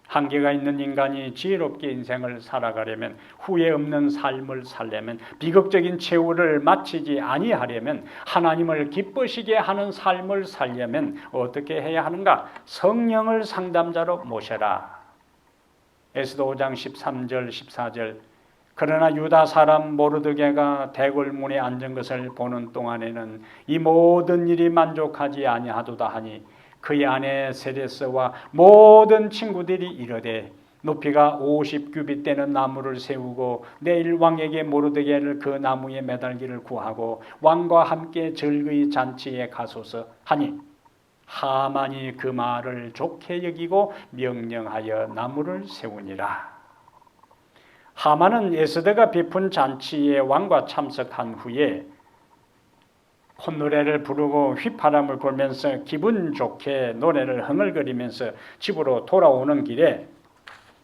한계가 있는 인간이 지혜롭게 인생을 살아가려면, 후회 없는 삶을 살려면, 비극적인 최후를 마치지 아니하려면, 하나님을 기쁘시게 하는 삶을 살려면 어떻게 해야 하는가? 성령을 상담자로 모셔라. 에스더 5장 13절 14절. 그러나 유다 사람 모르드게가 대궐문에 앉은 것을 보는 동안에는 이 모든 일이 만족하지 아니하도다 하니 그의 아내 세레스와 모든 친구들이 이르되 높이가 50규빗 되는 나무를 세우고 내일 왕에게 모르드게를 그 나무에 매달기를 구하고 왕과 함께 절기의 잔치에 가소서 하니 하만이 그 말을 좋게 여기고 명령하여 나무를 세우니라. 하만은 에스더가 베푼 잔치에 왕과 참석한 후에 콧노래를 부르고 휘파람을 불면서 기분 좋게 노래를 흥얼거리면서 집으로 돌아오는 길에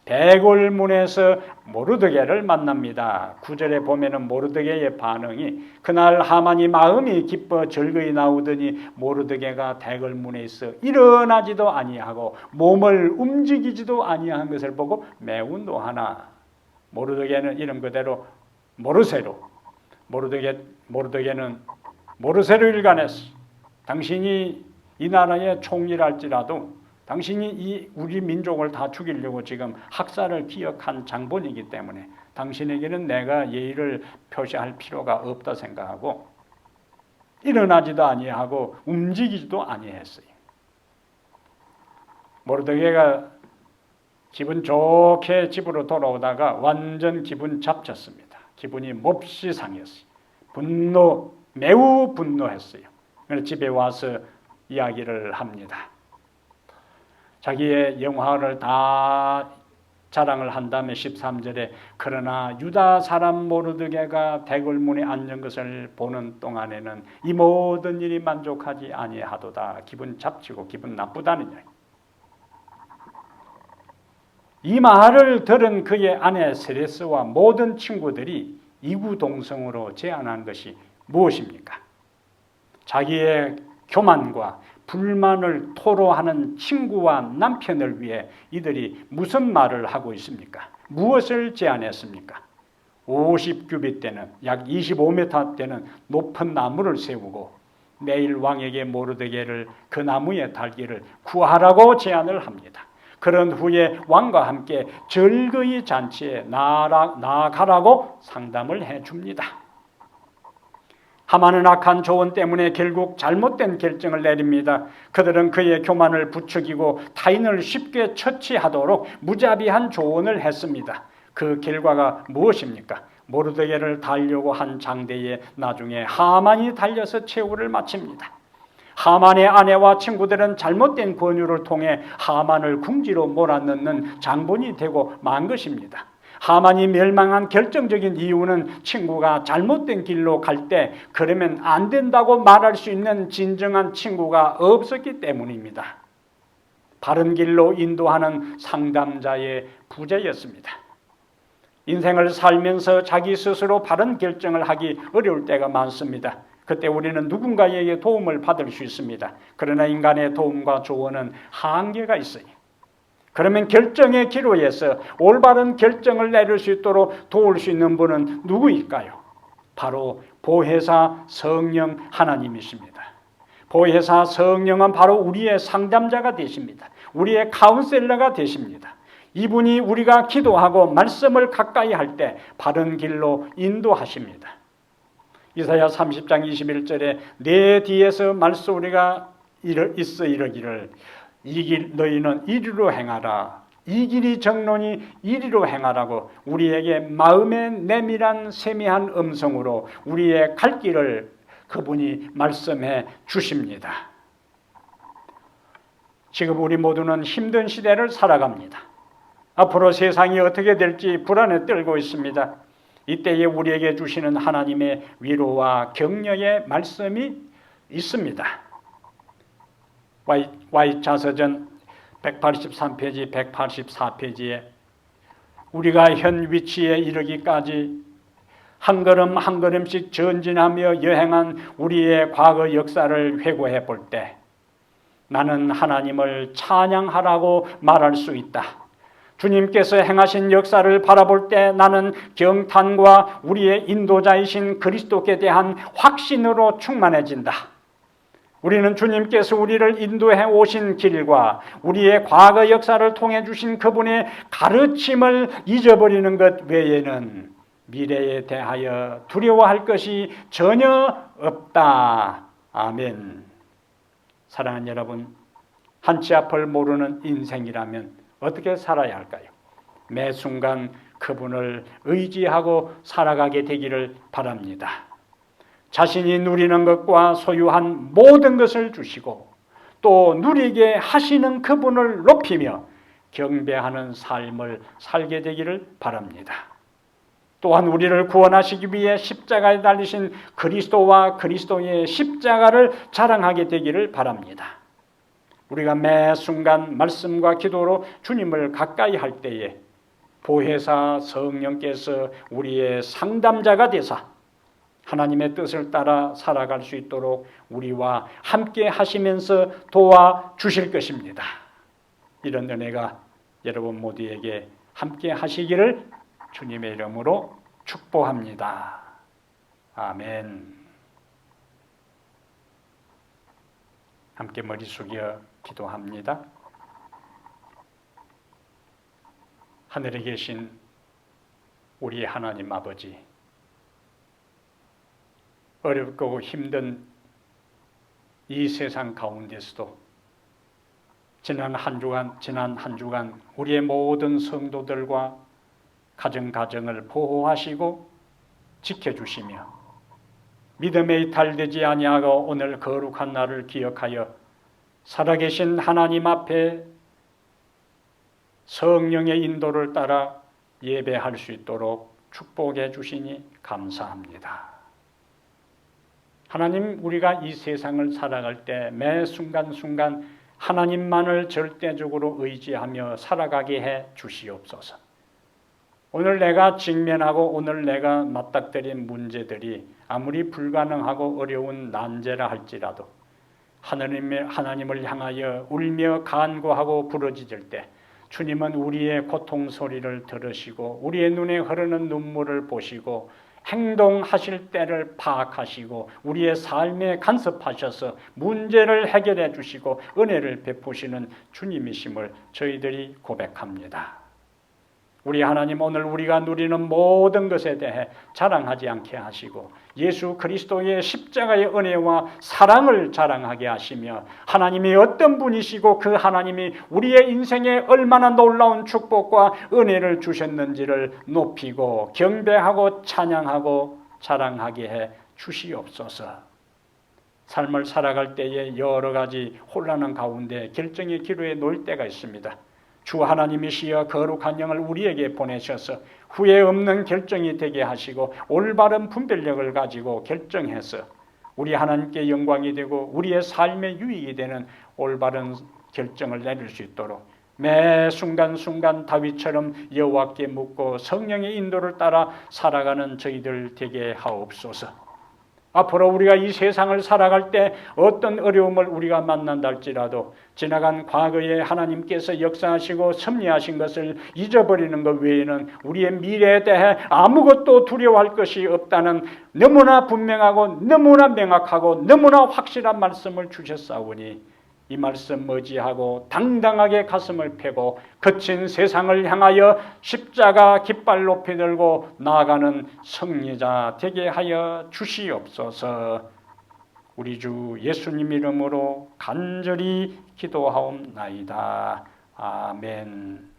대궐문에서 모르드게를 만납니다. 9절에 보면은 모르드게의 반응이 그날 하만이 마음이 기뻐 절거이 나오더니 모르드게가 대궐문에 있어 일어나지도 아니하고 몸을 움직이지도 아니한 것을 보고 매우 노하나 모르드게는 이름 그대로 모르세로 모르드게는 모르세로 일관했어. 당신이 이 나라의 총리랄지라도 당신이 이 우리 민족을 다 죽이려고 지금 학살을 기억한 장본이기 때문에 당신에게는 내가 예의를 표시할 필요가 없다 생각하고 일어나지도 아니하고 움직이지도 아니했어요. 모르드게가 기분 좋게 집으로 돌아오다가 완전 기분 잡쳤습니다. 기분이 몹시 상했어요. 매우 분노했어요. 그래서 집에 와서 이야기를 합니다. 자기의 영화를 다 자랑을 한 다음에 13절에 그러나 유다 사람 모르드게가 대궐문에 앉은 것을 보는 동안에는 이 모든 일이 만족하지 아니하도다. 기분 잡치고 기분 나쁘다는 이야기. 이 말을 들은 그의 아내 세레스와 모든 친구들이 이구동성으로 제안한 것이 무엇입니까? 자기의 교만과 불만을 토로하는 친구와 남편을 위해 이들이 무슨 말을 하고 있습니까? 무엇을 제안했습니까? 50규빗 되는 약 25m 되는 높은 나무를 세우고 매일 왕에게 모르드게를 그 나무에 달기를 구하라고 제안을 합니다. 그런 후에 왕과 함께 절거의 잔치에 나아가라고 상담을 해줍니다. 하만은 악한 조언 때문에 결국 잘못된 결정을 내립니다. 그들은 그의 교만을 부추기고 타인을 쉽게 처치하도록 무자비한 조언을 했습니다. 그 결과가 무엇입니까? 모르드게를 달려고 한 장대에 나중에 하만이 달려서 최후를 마칩니다. 하만의 아내와 친구들은 잘못된 권유를 통해 하만을 궁지로 몰아넣는 장본이 되고 만 것입니다. 하만이 멸망한 결정적인 이유는 친구가 잘못된 길로 갈 때 그러면 안 된다고 말할 수 있는 진정한 친구가 없었기 때문입니다. 바른 길로 인도하는 상담자의 부재였습니다. 인생을 살면서 자기 스스로 바른 결정을 하기 어려울 때가 많습니다. 그때 우리는 누군가에게 도움을 받을 수 있습니다. 그러나 인간의 도움과 조언은 한계가 있어요. 그러면 결정의 기로에서 올바른 결정을 내릴 수 있도록 도울 수 있는 분은 누구일까요? 바로 보혜사 성령 하나님이십니다. 보혜사 성령은 바로 우리의 상담자가 되십니다. 우리의 카운셀러가 되십니다. 이분이 우리가 기도하고 말씀을 가까이 할 때 바른 길로 인도하십니다. 이사야 30장 21절에 내 뒤에서 말소리가 있어 이르기를 이 길 너희는 이리로 행하라. 이 길이 정론이 이리로 행하라고 우리에게 마음의 내밀한 세미한 음성으로 우리의 갈 길을 그분이 말씀해 주십니다. 지금 우리 모두는 힘든 시대를 살아갑니다. 앞으로 세상이 어떻게 될지 불안에 떨고 있습니다. 이때에 우리에게 주시는 하나님의 위로와 격려의 말씀이 있습니다. Y자서전 183페이지, 184페이지에 우리가 현 위치에 이르기까지 한 걸음 한 걸음씩 전진하며 여행한 우리의 과거 역사를 회고해 볼 때 나는 하나님을 찬양하라고 말할 수 있다. 주님께서 행하신 역사를 바라볼 때 나는 경탄과 우리의 인도자이신 그리스도께 대한 확신으로 충만해진다. 우리는 주님께서 우리를 인도해 오신 길과 우리의 과거 역사를 통해 주신 그분의 가르침을 잊어버리는 것 외에는 미래에 대하여 두려워할 것이 전혀 없다. 아멘. 사랑하는 여러분, 한치 앞을 모르는 인생이라면 어떻게 살아야 할까요? 매 순간 그분을 의지하고 살아가게 되기를 바랍니다. 자신이 누리는 것과 소유한 모든 것을 주시고 또 누리게 하시는 그분을 높이며 경배하는 삶을 살게 되기를 바랍니다. 또한 우리를 구원하시기 위해 십자가에 달리신 그리스도와 그리스도의 십자가를 자랑하게 되기를 바랍니다. 우리가 매 순간 말씀과 기도로 주님을 가까이 할 때에 보혜사 성령께서 우리의 상담자가 되사 하나님의 뜻을 따라 살아갈 수 있도록 우리와 함께 하시면서 도와주실 것입니다. 이런 은혜가 여러분 모두에게 함께 하시기를 주님의 이름으로 축복합니다. 아멘. 함께 머리 숙여 기도합니다. 하늘에 계신 우리 하나님 아버지, 어렵고 힘든 이 세상 가운데서도 지난 한 주간 우리의 모든 성도들과 가정을 보호하시고 지켜주시며 믿음에 이탈되지 아니하고 오늘 거룩한 날을 기억하여 살아계신 하나님 앞에 성령의 인도를 따라 예배할 수 있도록 축복해 주시니 감사합니다. 하나님, 우리가 이 세상을 살아갈 때 매 순간순간 하나님만을 절대적으로 의지하며 살아가게 해 주시옵소서. 오늘 내가 직면하고 오늘 내가 맞닥뜨린 문제들이 아무리 불가능하고 어려운 난제라 할지라도 하나님을 향하여 울며 간구하고 부르짖을 때 주님은 우리의 고통 소리를 들으시고 우리의 눈에 흐르는 눈물을 보시고 행동하실 때를 파악하시고 우리의 삶에 간섭하셔서 문제를 해결해 주시고 은혜를 베푸시는 주님이심을 저희들이 고백합니다. 우리 하나님, 오늘 우리가 누리는 모든 것에 대해 자랑하지 않게 하시고 예수 그리스도의 십자가의 은혜와 사랑을 자랑하게 하시며 하나님이 어떤 분이시고 그 하나님이 우리의 인생에 얼마나 놀라운 축복과 은혜를 주셨는지를 높이고 경배하고 찬양하고 자랑하게 해 주시옵소서. 삶을 살아갈 때에 여러 가지 혼란한 가운데 결정의 기로에 놓일 때가 있습니다. 주 하나님이시여 거룩한 영을 우리에게 보내셔서 후회 없는 결정이 되게 하시고 올바른 분별력을 가지고 결정해서 우리 하나님께 영광이 되고 우리의 삶에 유익이 되는 올바른 결정을 내릴 수 있도록 매 순간순간 다윗처럼 여호와께 묻고 성령의 인도를 따라 살아가는 저희들 되게 하옵소서. 앞으로 우리가 이 세상을 살아갈 때 어떤 어려움을 우리가 만난다 할지라도 지나간 과거에 하나님께서 역사하시고 섭리하신 것을 잊어버리는 것 외에는 우리의 미래에 대해 아무것도 두려워할 것이 없다는 너무나 분명하고 너무나 명확하고 너무나 확실한 말씀을 주셨사오니 이 말씀 의지하고 당당하게 가슴을 펴고 거친 세상을 향하여 십자가 깃발 높이 들고 나아가는 승리자 되게 하여 주시옵소서. 우리 주 예수님 이름으로 간절히 기도하옵나이다. 아멘.